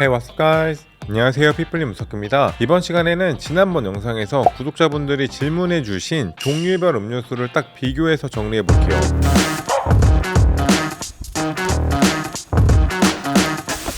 Hey, what's up, guys? 안녕하세요, 피플리 무석입니다. 이번 시간에는 지난번 영상에서 구독자분들이 질문해주신 종류별 음료수를 딱 비교해서 정리해볼게요.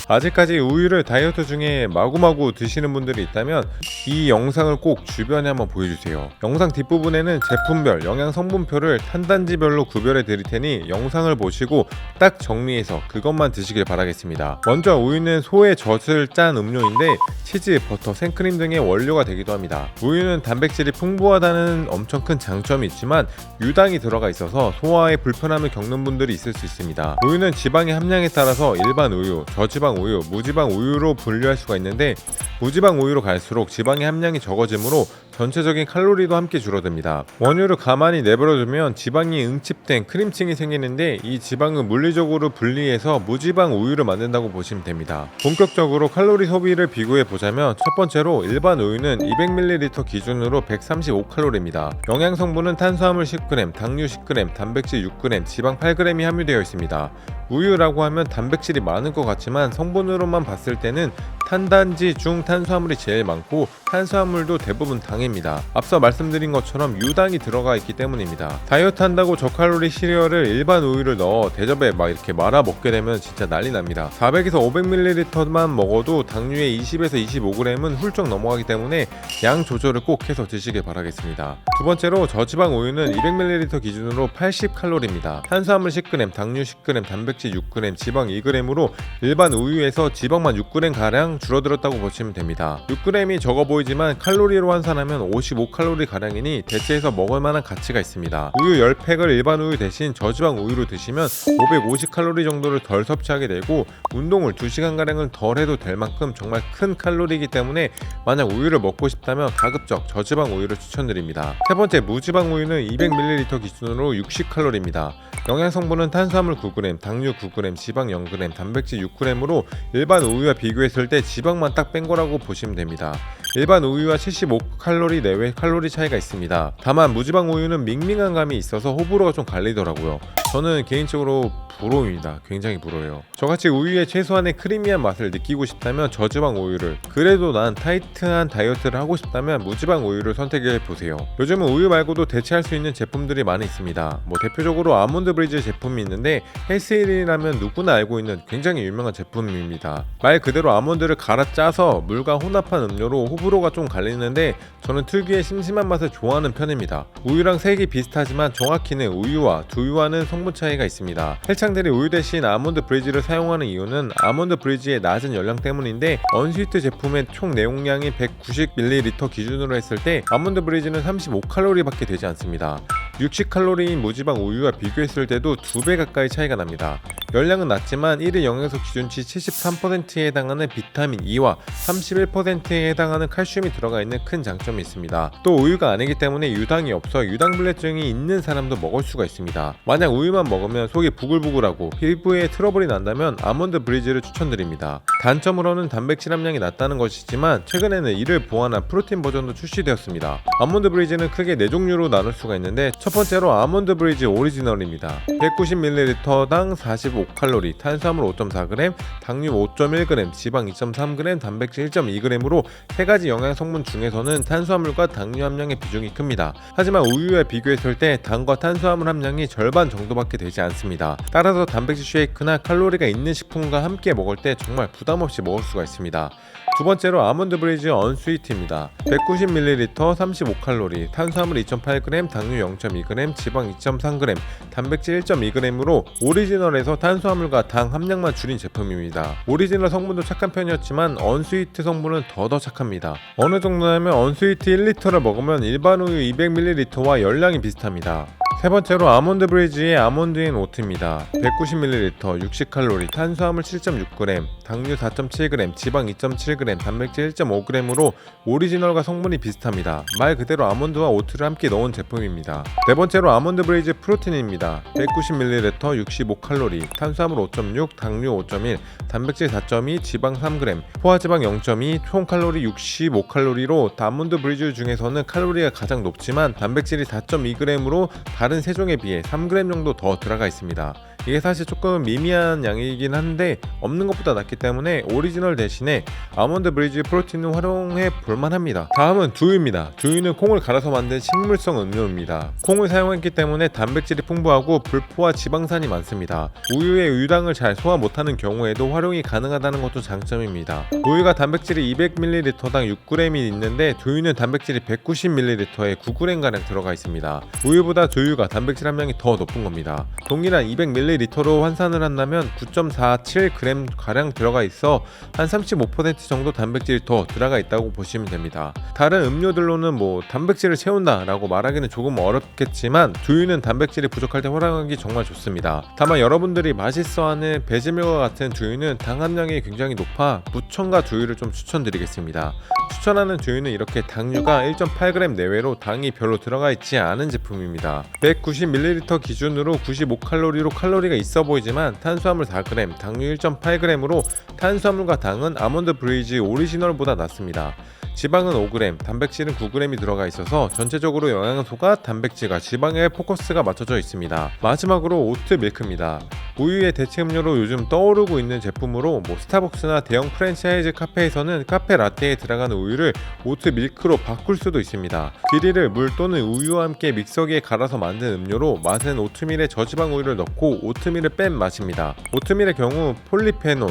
아직까지 우유를 다이어트 중에 마구마구 드시는 분들이 있다면 이 영상을 꼭 주변에 한번 보여주세요. 영상 뒷부분에는 제품별, 영양 성분표를 탄단지별로 구별해 드릴 테니 영상을 보시고 딱 정리해서 그것만 드시길 바라겠습니다. 먼저 우유는 소의 젖을 짠 음료인데 치즈, 버터, 생크림 등의 원료가 되기도 합니다. 우유는 단백질이 풍부하다는 엄청 큰 장점이 있지만 유당이 들어가 있어서 소화에 불편함을 겪는 분들이 있을 수 있습니다. 우유는 지방의 함량에 따라서 일반 우유, 저지방 우유, 무지방 우유로 분류할 수가 있는데 무지방 우유로 갈수록 지방의 함량이 적어지므로 전체적인 칼로리도 함께 줄어듭니다. 원유를 가만히 내버려두면 지방이 응집된 크림층이 생기는데 이 지방은 물리적으로 분리해서 무지방 우유를 만든다고 보시면 됩니다. 본격적으로 칼로리 소비를 비교해 보자면 첫 번째로 일반 우유는 200ml 기준으로 135칼로리입니다. 영양 성분은 탄수화물 10g, 당류 10g, 단백질 6g, 지방 8g이 함유되어 있습니다. 우유라고 하면 단백질이 많을 것 같지만 성분으로만 봤을 때는 탄단지 중 탄수화물이 제일 많고 탄수화물도 대부분 당입니다. 앞서 말씀드린 것처럼 유당이 들어가 있기 때문입니다. 다이어트 한다고 저칼로리 시리얼을 일반 우유를 넣어 대접에 막 이렇게 말아 먹게 되면 진짜 난리 납니다. 400에서 500ml만 먹어도 당류의 20에서 25g은 훌쩍 넘어가기 때문에 양 조절을 꼭 해서 드시길 바라겠습니다. 두 번째로 저지방 우유는 200ml 기준으로 80칼로리입니다. 탄수화물 10g, 당류 10g, 단백질 6g, 지방 2g으로 일반 우유에서 지방만 6g가량 줄어들었다고 보시면 됩니다. 6g이 적어 보이지만 칼로리로 환산하면 55칼로리 가량이니 대체해서 먹을 만한 가치가 있습니다. 우유 10팩을 일반 우유 대신 저지방 우유로 드시면 550칼로리 정도를 덜 섭취하게 되고 운동을 2시간 가량은 덜 해도 될 만큼 정말 큰 칼로리이기 때문에 만약 우유를 먹고 싶다면 가급적 저지방 우유를 추천드립니다. 세 번째, 무지방 우유는 200ml 기준으로 60칼로리입니다. 영양 성분은 탄수화물 9g, 당류 9g, 지방 0g, 단백질 6g으로 일반 우유와 비교했을 때 지방만 딱 뺀 거라고 보시면 됩니다. 일반 우유와 75칼로리 내외 칼로리 차이가 있습니다. 다만 무지방 우유는 밍밍한 감이 있어서 호불호가 좀 갈리더라고요. 저는 개인적으로 부러움입니다. 굉장히 부러워요. 저같이 우유의 최소한의 크리미한 맛을 느끼고 싶다면 저지방 우유를, 그래도 난 타이트한 다이어트를 하고 싶다면 무지방 우유를 선택해보세요. 요즘은 우유 말고도 대체할 수 있는 제품들이 많이 있습니다. 대표적으로 아몬드 브리즈 제품이 있는데 헬스힐이라면 누구나 알고 있는 굉장히 유명한 제품입니다. 말 그대로 아몬드를 갈아 짜서 물과 혼합한 음료로 호불호가 좀 갈리는데 저는 특유의 심심한 맛을 좋아하는 편입니다. 우유랑 색이 비슷하지만 정확히는 우유와 두유와는 성분 차이가 있습니다. 헬창들이 우유 대신 아몬드 브리즈를 사용하는 이유는 아몬드 브리즈의 낮은 열량 때문인데 언스위트 제품의 총 내용량이 190ml 기준으로 했을 때 아몬드 브리즈는 35칼로리 밖에 되지 않습니다. 60칼로리인 무지방 우유와 비교했을 때도 2배 가까이 차이가 납니다. 열량은 낮지만 1일 영양소 기준치 73%에 해당하는 비타민 E와 31%에 해당하는 칼슘이 들어가 있는 큰 장점이 있습니다. 또 우유가 아니기 때문에 유당이 없어 유당불내증이 있는 사람도 먹을 수가 있습니다. 만약 우유만 먹으면 속이 부글부글하고 피부에 트러블이 난다면 아몬드 브리즈를 추천드립니다. 단점으로는 단백질 함량이 낮다는 것이지만 최근에는 이를 보완한 프로틴 버전도 출시되었습니다. 아몬드 브리즈는 크게 4종류로 나눌 수가 있는데 첫 번째로 아몬드 브리즈 오리지널입니다. 190ml당 45칼로리, 탄수화물 5.4g, 당류 5.1g, 지방 2.3g, 단백질 1.2g으로 3가지 영양 성분 중에서는 탄수화물과 당류 함량의 비중이 큽니다. 하지만 우유와 비교했을 때 당과 탄수화물 함량이 절반 정도밖에 되지 않습니다. 따라서 단백질 쉐이크나 칼로리가 있는 식품과 함께 먹을 때 정말 부담 없이 먹을 수가 있습니다. 두 번째로 아몬드 브리즈 언스위트입니다. 190ml 35칼로리, 탄수화물 2.8g, 당류 0.2g, 지방 2.3g, 단백질 1.2g으로 오리지널에서 탄수화물과 당 함량만 줄인 제품입니다. 오리지널 성분도 착한 편이었지만 언스위트 성분은 더 착합니다. 어느 정도냐면 언스위트 1리터를 먹으면 일반 우유 200ml와 열량이 비슷합니다. 세 번째로 아몬드 브리즈의 아몬드 앤 오트입니다. 190ml, 60칼로리, 탄수화물 7.6g, 당류 4.7g, 지방 2.7g, 단백질 1.5g으로 오리지널과 성분이 비슷합니다. 말 그대로 아몬드와 오트를 함께 넣은 제품입니다. 네 번째로 아몬드 브리즈 프로틴입니다. 190ml, 65칼로리, 탄수화물 5.6, 당류 5.1, 단백질 4.2, 지방 3g, 포화지방 0.2, 총 칼로리 65칼로리로 아몬드 브리즈 중에서는 칼로리가 가장 높지만 단백질이 4.2g으로 다른 세종에 비해 3g 정도 더 들어가 있습니다. 이게 사실 조금 미미한 양이긴 한데 없는 것보다 낫기 때문에 오리지널 대신에 아몬드 브리즈 프로틴을 활용해 볼만합니다. 다음은 두유입니다. 두유는 콩을 갈아서 만든 식물성 음료입니다. 콩을 사용했기 때문에 단백질이 풍부하고 불포화 지방산이 많습니다. 우유의 우유당을 잘 소화 못하는 경우에도 활용이 가능하다는 것도 장점입니다. 우유가 단백질이 200ml당 6g이 있는데 두유는 단백질이 190ml에 9g가량 들어가 있습니다. 우유보다 두유가 단백질 함량이 더 높은 겁니다. 동일한 200ml로 환산을 한다면 9.47g가량 들어가 있어 한 35% 정도 단백질이 더 들어가 있다고 보시면 됩니다. 다른 음료들로는 단백질을 채운다 라고 말하기는 조금 어렵겠지만 두유는 단백질이 부족할 때 활용하기 정말 좋습니다. 다만 여러분들이 맛있어하는 베지밀과 같은 두유는 당 함량이 굉장히 높아 무첨가 두유를 좀 추천드리겠습니다. 추천하는 두유는 이렇게 당류가 1.8g 내외로 당이 별로 들어가 있지 않은 제품입니다. 190ml 기준으로 95칼로리로 칼로리가 있어 보이지만 탄수화물 4g, 당류 1.8g으로 탄수화물과 당은 아몬드 브리즈 오리지널보다 낮습니다. 지방은 5g, 단백질은 9g이 들어가 있어서 전체적으로 영양소가 단백질과 지방에 포커스가 맞춰져 있습니다. 마지막으로 오트 밀크입니다. 우유의 대체 음료로 요즘 떠오르고 있는 제품으로 스타벅스나 대형 프랜차이즈 카페에서는 카페 라떼에 들어가는 우유를 오트 밀크로 바꿀 수도 있습니다. 길이를 물 또는 우유와 함께 믹서기에 갈아서 만든 음료로 맛은 오트밀에 저지방 우유를 넣고 오트밀을 뺀 맛입니다. 오트밀의 경우 폴리페놀,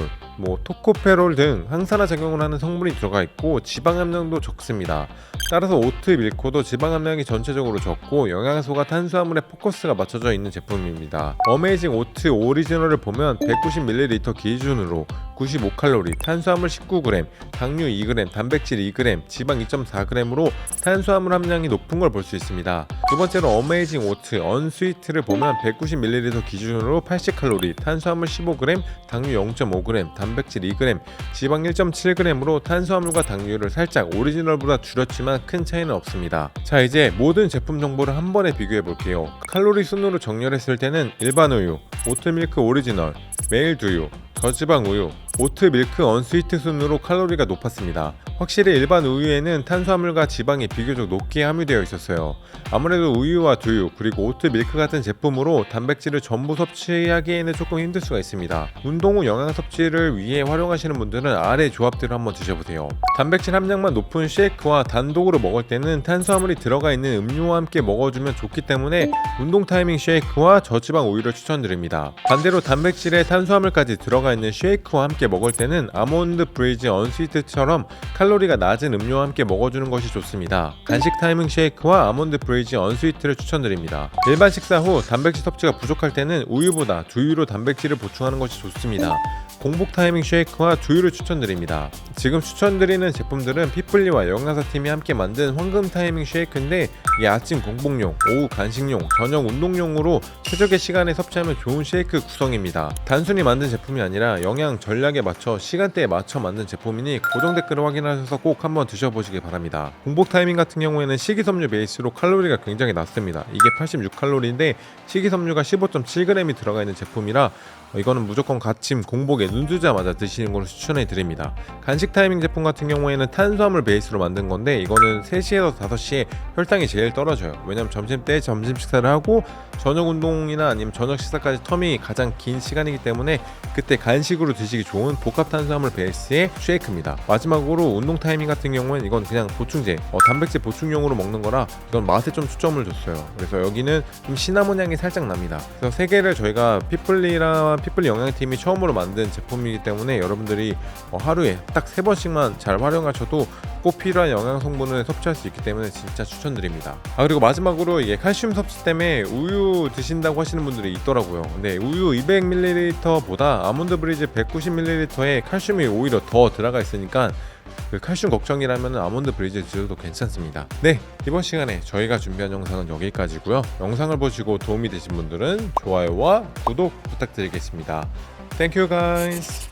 토코페롤 등 항산화 작용을 하는 성분이 들어가 있고 지방 함량도 적습니다. 따라서 오트 밀크도 지방 함량이 전체적으로 적고 영양소가 탄수화물에 포커스가 맞춰져 있는 제품입니다. 어메이징 오트 오리지널을 보면 190ml 기준으로 95칼로리, 탄수화물 19g, 당류 2g, 단백질 2g, 지방 2.4g으로 탄수화물 함량이 높은 걸 볼 수 있습니다. 두 번째로 어메이징 오트 언스위트를 보면 190ml 기준으로 80칼로리, 탄수화물 15g, 당류 0.5g, 단백질 2g, 지방 1.7g으로 탄수화물과 당류를 살짝 오리지널보다 줄였지만 큰 차이는 없습니다. 자, 이제 모든 제품 정보를 한 번에 비교해 볼게요. 칼로리 순으로 정렬했을 때는 일반 우유, 오트밀크 오리지널, 메일 두유, 저지방 우유, 오트밀크 언스위트 순으로 칼로리가 높았습니다. 확실히 일반 우유에는 탄수화물과 지방이 비교적 높게 함유되어 있었어요. 아무래도 우유와 두유 그리고 오트밀크 같은 제품으로 단백질을 전부 섭취하기에는 조금 힘들 수가 있습니다. 운동 후 영양 섭취를 위해 활용하시는 분들은 아래 조합들을 한번 드셔보세요. 단백질 함량만 높은 쉐이크와 단독으로 먹을 때는 탄수화물이 들어가 있는 음료와 함께 먹어주면 좋기 때문에 운동 타이밍 쉐이크와 저지방 우유를 추천드립니다. 반대로 단백질에 탄수화물까지 들어가 있는 쉐이크와 함께 먹을 때는 아몬드 브리즈 언스위트처럼 칼로리가 낮은 음료와 함께 먹어주는 것이 좋습니다. 간식 타이밍 쉐이크와 아몬드 브리즈 언스위트를 추천드립니다. 일반 식사 후 단백질 섭취가 부족할 때는 우유보다 두유로 단백질을 보충하는 것이 좋습니다. 공복 타이밍 쉐이크와 두유를 추천드립니다. 지금 추천드리는 제품들은 피플리와 영양사팀이 함께 만든 황금 타이밍 쉐이크인데 이게 아침 공복용, 오후 간식용, 저녁 운동용으로 최적의 시간에 섭취하면 좋은 쉐이크 구성입니다. 단순히 만든 제품이 아니라 영양 전략에 맞춰 시간대에 맞춰 만든 제품이니 고정 댓글을 확인하셔서 꼭 한번 드셔보시기 바랍니다. 공복 타이밍 같은 경우에는 식이섬유 베이스로 칼로리가 굉장히 낮습니다. 이게 86칼로리인데 식이섬유가 15.7g이 들어가 있는 제품이라 이거는 무조건 아침 공복에 눈 뜨자마자 드시는 걸 추천해 드립니다. 간식 타이밍 제품 같은 경우에는 탄수화물 베이스로 만든 건데 이거는 3시에서 5시에 혈당이 제일 떨어져요. 왜냐면 점심때 점심 식사를 하고 저녁 운동이나 아니면 저녁 식사까지 텀이 가장 긴 시간이기 때문에 그때 간식으로 드시기 좋은 복합 탄수화물 베이스의 쉐이크입니다. 마지막으로 운동 타이밍 같은 경우에는 이건 그냥 보충제, 단백질 보충용으로 먹는 거라 이건 맛에 좀 초점을 줬어요. 그래서 여기는 좀 시나몬 향이 살짝 납니다. 그래서 3개를 저희가 피플리 영양팀이 처음으로 만든 제품이기 때문에 여러분들이 하루에 딱 3번씩만 잘 활용하셔도 꼭 필요한 영양 성분을 섭취할 수 있기 때문에 진짜 추천드립니다. 그리고 마지막으로 이게 칼슘 섭취 때문에 우유 드신다고 하시는 분들이 있더라고요. 근데 우유 200ml보다 아몬드 브리즈 190ml에 칼슘이 오히려 더 들어가 있으니까 그 칼슘 걱정이라면 아몬드 브리즈 드셔도 괜찮습니다. 네, 이번 시간에 저희가 준비한 영상은 여기까지고요. 영상을 보시고 도움이 되신 분들은 좋아요와 구독 부탁드리겠습니다. Thank you guys.